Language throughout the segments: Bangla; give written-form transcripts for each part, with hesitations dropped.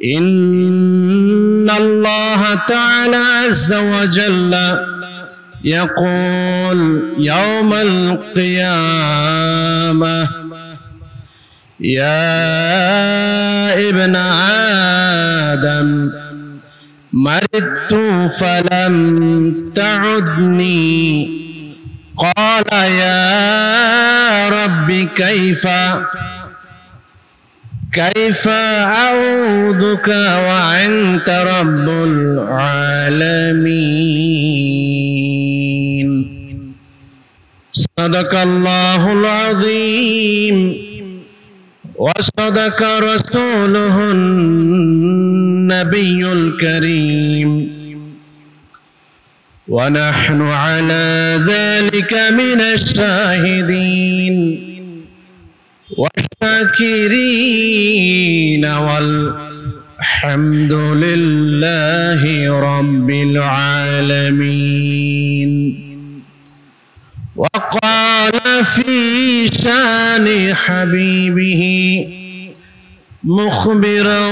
إن الله تعالى عز وجل يقول يوم القيامة يا ابن آدم مرضت فلم تعدني قال يا رب كيف أعوذك وأنت رب العالمين صدق الله العظيم وصدق رسوله النبي الكريم ونحن على ذلك من الشاهدين والشاكرين والحمد لله رب العالمين. وقال في شان حبيبه مخبرا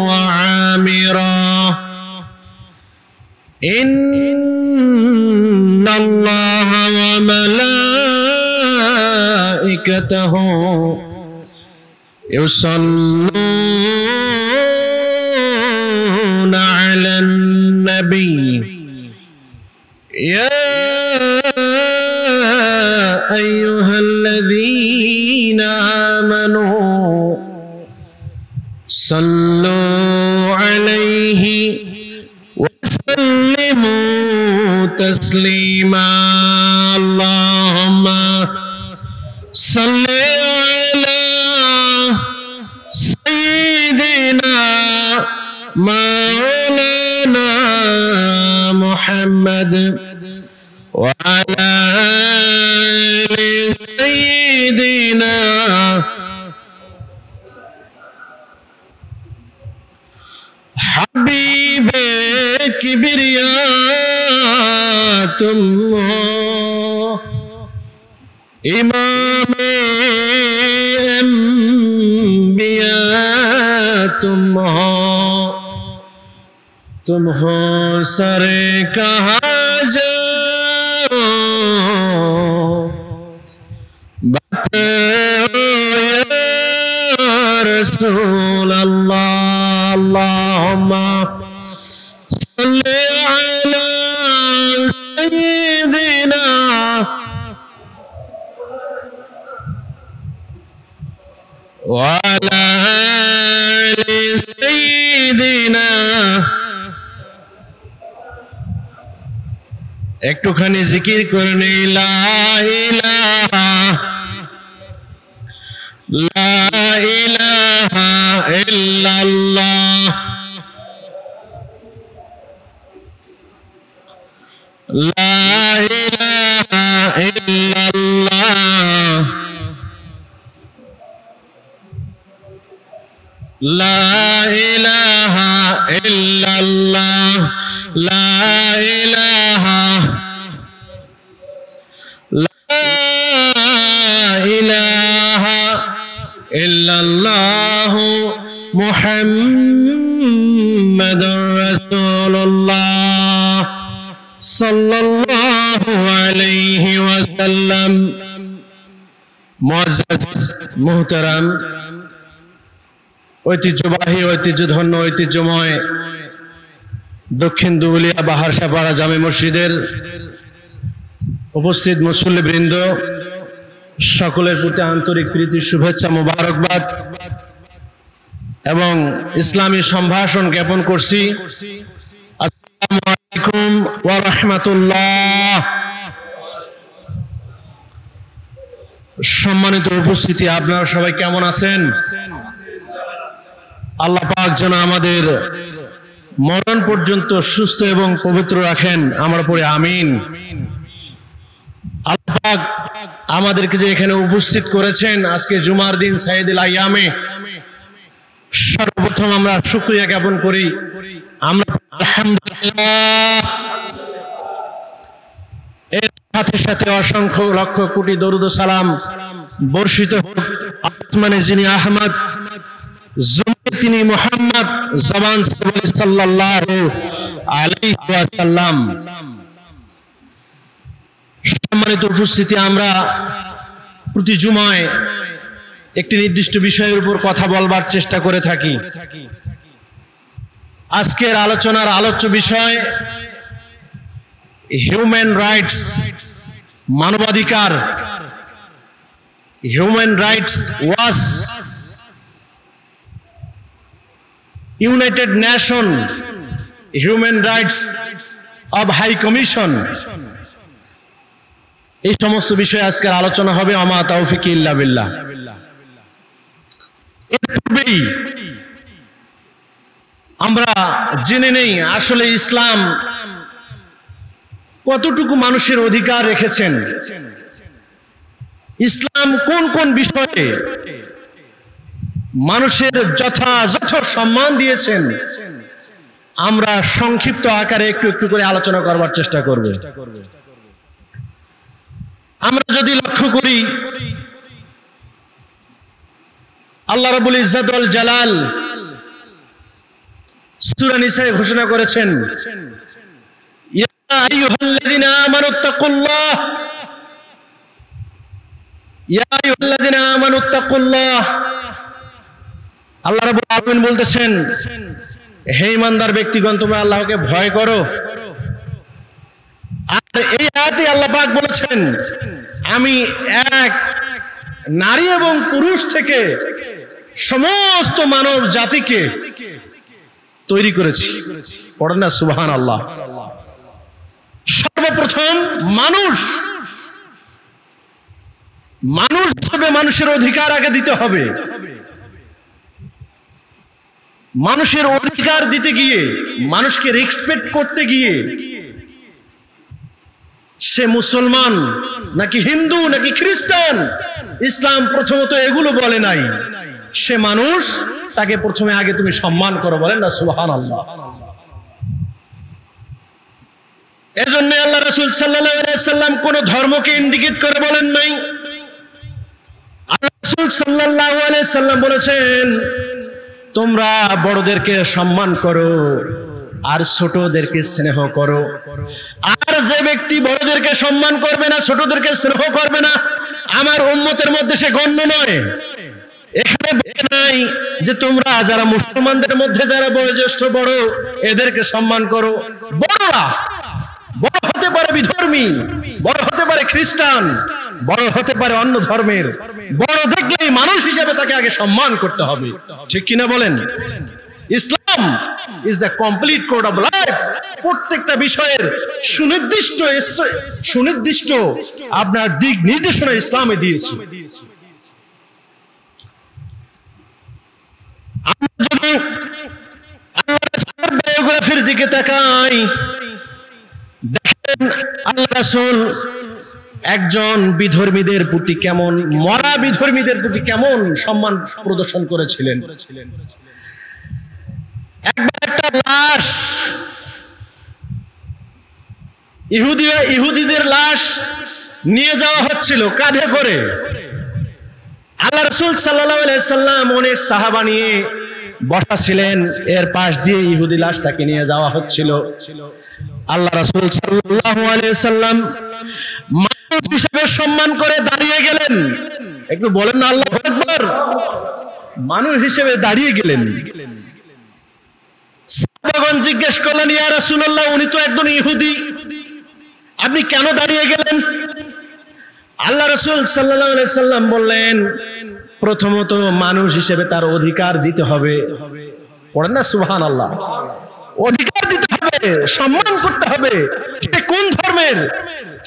وعامرا إن الله وملائكته يصلون على النبي يا أيها الذين آمنوا صلوا عليه وسلموا تسليما. اللهم صل على سيدنا مولانا محمد وعلى آل سيدنا حبيب كبريات الله إمام أنبياء तुम हो सरे कहाँ जाओ बताओ या रसूल अल्लाह। अल्लाहुम्मा सल्ली अला सय्यिदिना व अला आलि सय्यिदिना। একটুখানি জিকির করে নেই লা ইলাহা ইল্লাল্লাহ লা ইলাহা ইল্লাল্লাহ লা ইলাহা ইল্লাল্লাহ লা ইলাহা ইল্লাল্লাহু মুহাম্মাদুর রাসূলুল্লাহ সাল্লাল্লাহু আলাইহি ওয়াসাল্লাম। মুআজ্জাজ মুহতারাম, ঐতিহ্যবাহী ঐতিহ্যধন্য ঐতিহ্যময় দক্ষিণ দুউলিয়া বাহারসাপাড়া জামে মসজিদের উপস্থিত মুসল্লিবৃন্দ, সকলের প্রতি আন্তরিক প্রীতি শুভেচ্ছা মোবারকবাদ এবং ইসলামী সম্ভাষণ জ্ঞাপন করছি। আসসালামু আলাইকুম ওয়া রাহমাতুল্লাহ। সম্মানিত উপস্থিতি, আপনারা সবাই কেমন আছেন? আল্লাহ পাক যেন আমাদের মরণ পর্যন্ত সুস্থ এবং পবিত্র রাখেন, আমরা পড়ি আমিন। আল্লাহ পাক আমাদেরকে যে এখানে উপস্থিত করেছেন আজকে জুমার দিন সাইয়্যিদুল আইয়ামে, সর্বপ্রথম আমরা শুকরিয়া জ্ঞাপন করি। আমরা আলহামদুলিল্লাহ, এর সাথে সাথে অসংখ্য লক্ষ কোটি দরুদ ও সালাম বর্ষিত হোক আসমানে যিনি আহমদ জুমতি তিনি মুহাম্মদ জবান সাল্লাল্লাহু আলাইহি ওয়াসাল্লাম। সম্মানিত উপস্থিতি, আমরা প্রতি জুমায় একটি নির্দিষ্ট বিষয়ের উপর কথা বলবার চেষ্টা করে থাকি। আজকের আলোচনার আলোচ্য বিষয় হিউম্যান রাইটস, মানবাধিকার। Human rights watch, United Nation, human rights of high commission, এই সমস্ত বিষয়ে আজকের আলোচনা হবে। আমা তাওফিক ইল্লা বিল্লাহ। এর পূর্বেই আমরা জেনে নেই আসলে ইসলাম কতটুকু মানুষের অধিকার রেখেছেন, ইসলাম কোন কোন বিষয়ে মানুষের যথাযথ সম্মান দিয়েছেন। আমরা সংক্ষিপ্ত আকারে একটু একটু করে আলোচনা করবার চেষ্টা করব। আমরা যদি লক্ষ্য করি, আল্লাহ রাব্বুল ইজ্জত ওয়াল জালাল সূরা নিসায়ে ঘোষণা করেছেন, ইয়া আইয়ুহাল্লাযিনা আমানুত্তাকুল্লাহ, ইয়া আইয়ুহাল্লাযিনা আমানুত্তাকুল্লাহ। আল্লাহ রাব্বুল আলামিন বলতেছেন, হে ঈমানদার ব্যক্তিগণ, তোমরা আল্লাহকে ভয় করো। আর এই আয়াতে আল্লাহ পাক বলেছেন, আমি এক নারী এবং পুরুষ থেকে সমস্ত মানব জাতিকে তৈরি করেছি। পড়েন না সুবহানাল্লাহ। সর্বপ্রথম মানুষ হিসেবে মানুষের অধিকার আগে দিতে হবে। মানুষের অধিকার দিতে গিয়ে, মানুষকে রেসপেক্ট করতে গিয়ে, সে মুসলমান নাকি হিন্দু নাকি খ্রিস্টান, ইসলাম প্রথমত এগুলো বলে নাই। সে মানুষ, তাকে প্রথমে আগে তুমি সম্মান করো। বলেন না সুবহানাল্লাহ। এজন্য আল্লাহ রাসূল সাল্লাল্লাহু আলাইহি ওয়াসাল্লাম কোন ধর্মকে ইন্ডিকেট করে বলেন নাই। আল্লাহ রাসূল সাল্লাল্লাহু আলাইহি ওয়াসাল্লাম বলেছেন, তোমরা বড়দেরকে সম্মান করো আর ছোটদেরকে স্নেহ করো। আর যে ব্যক্তি বড়দেরকে সম্মান করবে না, ছোটদেরকে স্নেহ করবে না, আমার উম্মতের মধ্যে সে গণ্য নয়। এখানে বলে নাই যে তোমরা যারা মুসলমানদের মধ্যে যারা বয়োজ্যেষ্ঠ বড়, এদেরকে সম্মান করো। বড়রা বড় হতে পারে বিধর্মী, বড় হতে পারে খ্রিস্টান, বড় হতে পারে অন্য ধর্মের, বড় দেখলেই মানুষ হিসেবে তাকে আগে সম্মান করতে হবে। ঠিক কিনা বলেন? Islam is the complete code of life. প্রত্যেকটা বিষয়ের সুনির্দিষ্ট আপনার দিক নির্দেশনা ইসলামে দিয়েছে। আমরা যদি আল্লাহর বায়োগ্রাফির দিকে তাকাই, দেখেন আল্লাহ রাসূল একজন বিধর্মীদের প্রতি কেমন, মরা বিধর্মীদের প্রতি কেমন সম্মান প্রদর্শন করেছিলেন। একবার একটা লাশ, ইহুদিদের লাশ নিয়ে যাওয়া হচ্ছিল কাঁধে করে। আল্লাহ রাসূল সাল্লাল্লাহু আলাইহি সাল্লাম অনেক সাহাবা নিয়ে বসা ছিলেন, এর পাশ দিয়ে ইহুদি লাশটাকে নিয়ে যাওয়া হচ্ছিল। আল্লাহ রাসূল সাল্লাল্লাহু আলাইহি সাল্লাম মানুষ হিসেবে সম্মান করে দাঁড়িয়ে গেলেন। একটু বলেন না আল্লাহু আকবার। মানুষ হিসেবে দাঁড়িয়ে গেলেন। সাহাবাগণ জিজ্ঞেস করলেন, ইয়া রাসূলুল্লাহ, উনি তো একজন ইহুদি, আপনি কেন দাঁড়িয়ে গেলেন? আল্লাহ রাসূল সাল্লাল্লাহু আলাইহি সাল্লাম বললেন, প্রথমত মানুষ হিসেবে তার অধিকার দিতে হবে। পড়েন না সুবহানাল্লাহ। অধিকার দিতে হবে, সম্মান করতে হবে। সে কোন ধর্মের,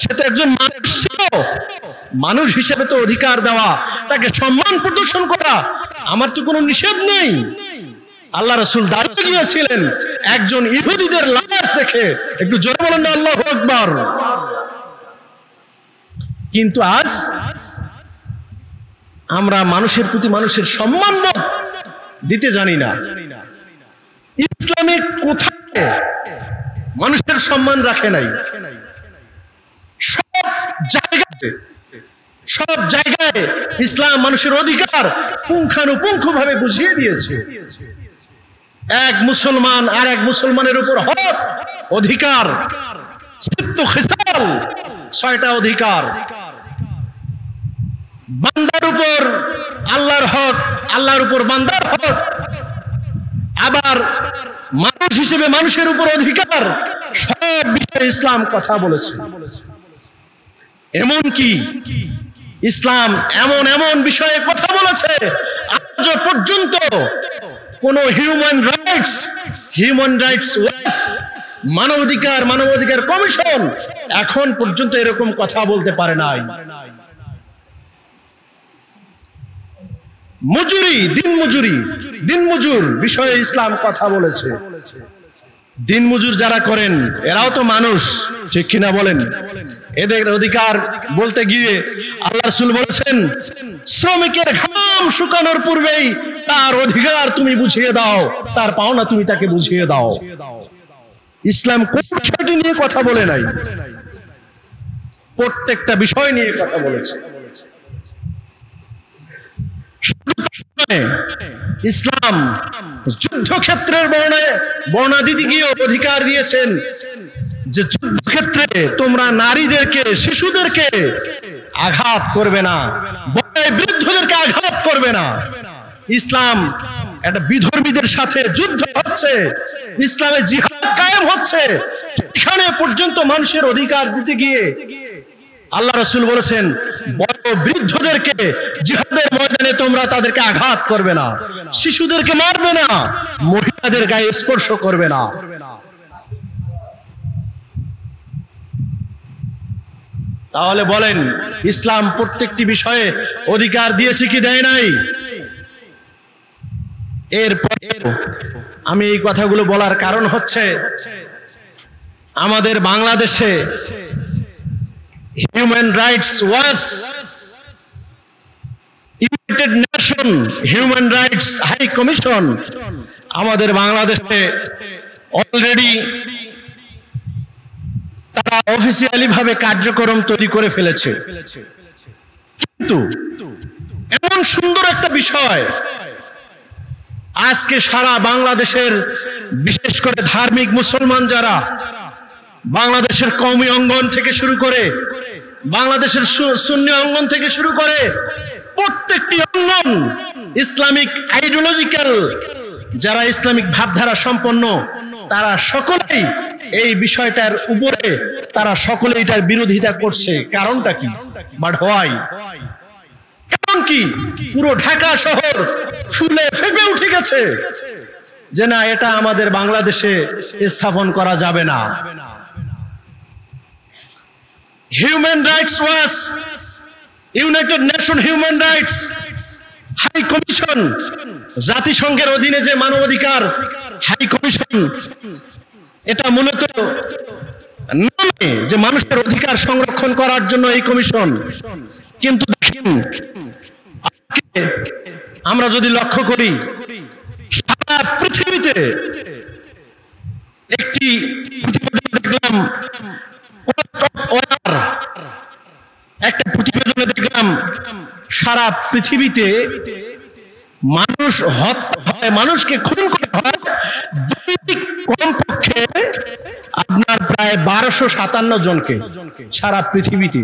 সে তো একজন মানুষ ছিল। মানুষ হিসেবে তো অধিকার দেওয়া, তাকে সম্মান প্রদর্শন করা আমার তো কোনো নিষেধ নেই। আল্লাহ রাসূল দাঁড়িয়ে গিয়েছিলেন একজন ইহুদিদের লাশ দেখে। একটু জোরে বলেন না আল্লাহু আকবার। কিন্তু আজ আমরা মানুষের প্রতি মানুষের সম্মান দিতে জানি না। ইসলামে কোথায় মানুষের সম্মান রাখে নাই? সব জায়গায় ইসলাম মানুষের অধিকার পুঙ্খানুপুঙ্খভাবে বুঝিয়ে দিয়েছে। এক মুসলমান আর এক মুসলমানের উপর হক অধিকার সিত্তু খিসাল, 6টা অধিকার। বান্দার উপর আল্লাহর হক, আল্লাহর উপর বান্দার হক, আবার মানুষ হিসেবে মানুষের উপর অধিকার, সব বিষয়ে ইসলাম কথা বলেছে। এমনকি ইসলাম এমন এমন বিষয়ে কথা বলেছে আজ পর্যন্ত কোন হিউম্যান রাইটস ওয়াচ, মানবাধিকার কমিশন এখন পর্যন্ত এরকম কথা বলতে পারে নাই। দিনমজুর বিষয়ে ইসলাম কথা বলেছে। দিনমজুর যারা করেন এরাও তো মানুষ, ঠিক কিনা বলেন? এদের অধিকার বলতে গিয়ে আল্লাহ রাসূল বলেছেন, শ্রমিকের ঘাম শুকানোর পূর্বেই তার অধিকার তুমি বুঝিয়ে দাও, তার পাওনা তুমি তাকে বুঝিয়ে দাও। ইসলাম কোন বিষয়টি নিয়ে কথা বলে নাই? প্রত্যেকটা বিষয় নিয়ে কথা বলেছে। ইসলাম যুদ্ধক্ষেত্রের বর্ণনা দিতে গিয়ে অধিকার দিয়েছেন যে যুদ্ধক্ষেত্রে তোমরা নারীদেরকে, শিশুদেরকে আঘাত করবে না, বৃদ্ধদেরকে আঘাত করবে না। ইসলাম একটা বিধর্মীদের সাথে যুদ্ধ হচ্ছে, ইসলামে জিহাদ কায়েম হচ্ছে, এখানে পর্যন্ত মানুষের অধিকার দিতে গিয়ে আল্লাহ রাসূল বলেছেন বড় বৃদ্ধদেরকে জিহাদের ময়দানে তোমরা তাদেরকে আঘাত করবে না, শিশুদেরকে মারবে না, মহিলাদের গায়ে স্পর্শ করবে না। তাহলে বলেন ইসলাম প্রত্যেকটি বিষয়ে অধিকার দিয়েছে কি দেয় নাই? এরপর আমি এই কথাগুলো বলার কারণ হচ্ছে আমাদের বাংলাদেশে human rights watch, United Nation human rights high commission আমাদের বাংলাদেশে অলরেডি তারা অফিসিয়ালি ভাবে কার্যক্রম তৈরি করে ফেলেছে। কিন্তু এমন সুন্দর একটা বিষয় আজকে সারা বাংলাদেশের, বিশেষ করে ধার্মিক মুসলমান যারা বাংলাদেশের কওমি অঙ্গন থেকে শুরু করে, বাংলাদেশের সুন্নি অঙ্গন থেকে শুরু করে প্রত্যেকটি অঙ্গন, ইসলামিক আইডিওলজিক্যাল যারা ইসলামিক ভাবধারা সম্পন্ন, তারা সকলেই এই বিষয়টার উপরে তারা সকলে এটার বিরোধিতা করছে। কারণটা কি? But why? কারণ কি? পুরো ঢাকা শহর ফুলে ফেপে উঠে গেছে যে না, এটা আমাদের বাংলাদেশে স্থাপন করা যাবে না। Human rights watch, United Nation human rights high commission, জাতিসংঘের অধীনে যে মানবাধিকার হাই কমিশন, এটা মূলত নামে যে মানুষের অধিকার সংরক্ষণ করার জন্য এই কমিশন। কিন্তু দেখেন আজকে আমরা যদি লক্ষ্য করি, সারা পৃথিবীতে একটি প্রতিবেদন দেখলাম, একটা প্রতিবেদনে দেখলাম সারা পৃথিবীতে মানুষ হয়, মানুষকে খুন করা হয় কমপক্ষে আপনার প্রায় 1257 জনকে সারা পৃথিবীতে।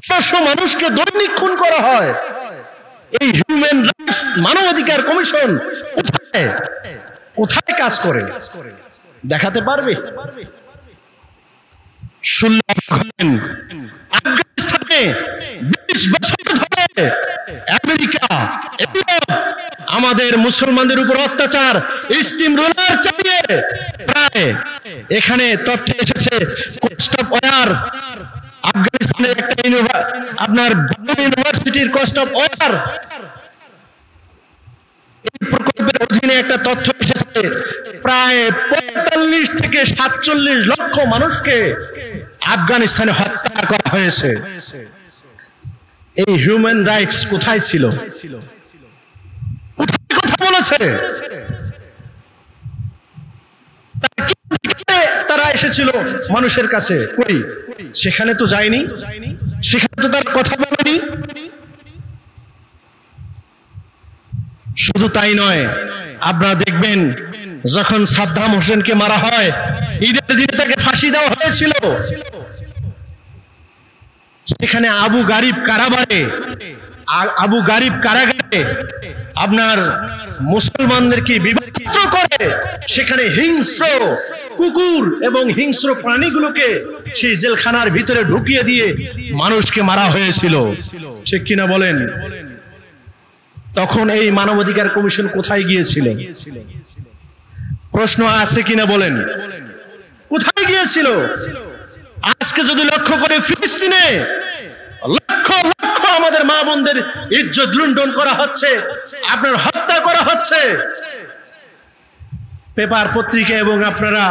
700 মানুষকে দৈনিক খুন করা হয়। এই হিউম্যান রাইটস মানবাধিকার কমিশন কোথায় কাজ করে দেখাতে পারবে? আফগানিস্তানে 20 বছর ধরে আমেরিকা, আমাদের মুসলমানদের উপর অত্যাচার, স্টিম রোলার চালিয়ে প্রায়, এখানে তথ্য এসেছে কস্ট অফ ওয়ার, আফগানিস্তানের একটা আপনার ইউনিভার্সিটির কস্ট অফ ওয়ার, এই প্রকল্পের অধীনে একটা তথ্য এসেছে প্রায় 45 থেকে 47 লক্ষ মানুষকে আফগানিস্তানে হত্যা করা হয়েছে। এই হিউম্যান রাইটস কোথায় ছিল? কোথায় কথা বলেছে? তারা এসেছিল মানুষের কাছে, কই সেখানে তো যায়নি, সেখানে তো তার কথা বলেনি। শুধু তাই নয়, আপনারা দেখবেন যখন সাদ্দাম হোসেনকে মারা হয়, ঈদের দিনে তাকে ফাঁসি দেওয়া হয়েছিল, সেখানে আবু গারিব কারাগারে আপনার মুসলমানদেরকে বিভক্ত করে সেখানে হিংস্র কুকুর এবং হিংস্র প্রাণীগুলোকে সেই জেলখানার ভিতরে ঢুকিয়ে দিয়ে মানুষকে মারা হয়েছিল। ঠিক কিনা বলেন? তখন এই মানবাধিকার কমিশন কোথায় গিয়েছিল? প্রশ্ন আছে কিনা বলেন? কোথায় গিয়েছিল? আজকে যদি লক্ষ্য করে ফিলিস্তিনে লক্ষ লক্ষ আমাদের মা বোনদের ইজ্জত লুণ্ঠন করা হচ্ছে, আপনার হত্যা করা হচ্ছে। পেপার পত্রিকা এবং আপনারা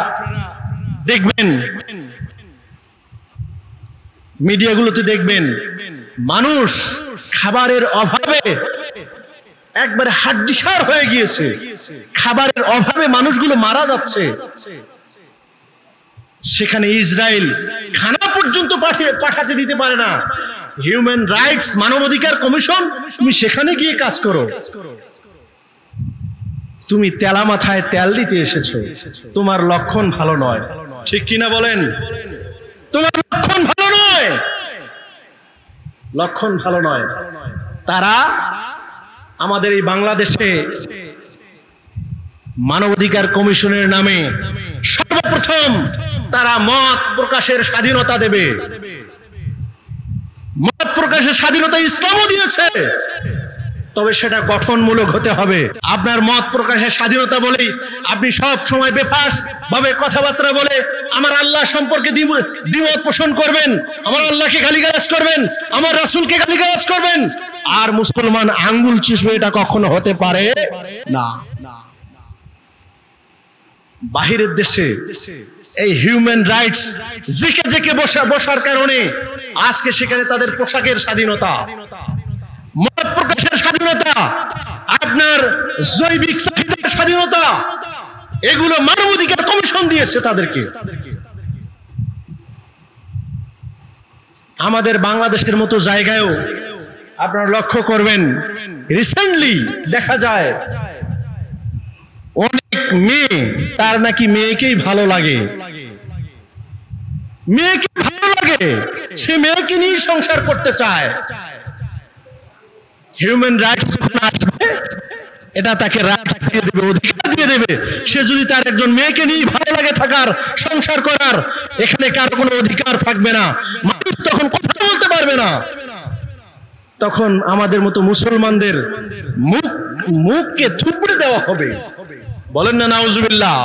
দেখবেন, মিডিয়াগুলোতে দেখবেন, মানুষ খাবারের অভাবে একবারে হাড্ডিসার হয়ে গিয়েছে। খাবারের অভাবে মানুষগুলো মারা যাচ্ছে। সেখানে ইসরায়েল খানা পর্যন্ত পাঠাতে দিতে পারে না। হিউম্যান রাইটস, মানবাধিকার কমিশন, তুমি সেখানে গিয়ে কাজ করো। তুমি তেলা মাথায় তেল দিতে এসেছো, তোমার লক্ষণ ভালো নয়। ঠিক কিনা বলেন? তোমার লক্ষণ ভালো নয়, লক্ষণ ভালো নয়। তারা আমাদের এই বাংলাদেশে মানবাধিকার কমিশনের নামে সর্বপ্রথম তারা মত প্রকাশের স্বাধীনতা দেবে। মত প্রকাশের স্বাধীনতা ইসলামও দিয়েছে, তবে সেটা গঠনমূলক হতে হবে। আপনার মত প্রকাশের স্বাধীনতা বলেই আপনি সব সময় বেফাস ভাবে কথাবার্তা বলে আমার আল্লাহ সম্পর্কে দ্বিমত পোষণ করবেন, আমার আল্লাহকে গালিগালাজ করবেন, আমার রাসূলকে গালিগালাজ করবেন, আর মুসলমান আঙ্গুল চুষবে, এটা কখনো হতে পারে না। বাহিরের দেশে এই হিউম্যান রাইটস জেকে জেকে বসার কারণে আজকে সেখানে তাদের পোশাকের স্বাধীনতা, মত প্রকাশের স্বাধীনতা, আপনার জৈবিক চাহিদার স্বাধীনতা, এগুলো মানবাধিকার কমিশন দিয়েছে তাদেরকে। আমাদের বাংলাদেশের মতো জায়গায়ও আপনারা লক্ষ্য করবেন, রিসেন্টলি দেখা যায় অনেক মেয়ে, তার নাকি মেয়েকেই ভালো লাগে, মেয়েকে ভালো লাগে, সে মেয়েকে নিয়ে সংসার করতে চায়। হিউম্যান রাইটস যখন আসবে, এটা তাকে রাইট দিয়ে দেবে, অধিকার দিয়ে দেবে। সে যদি তার একজন মেয়েকে নিয়ে ভালো লাগে থাকার, সংসার করার, এখানে কারো কোনো অধিকার থাকবে না, মানুষ তখন কথা বলতে পারবে না। তখন আমাদের মতো মুসলমানদের মুখকে থুবড়ে দেওয়া হবে। বলেন না নাউজুবিল্লাহ।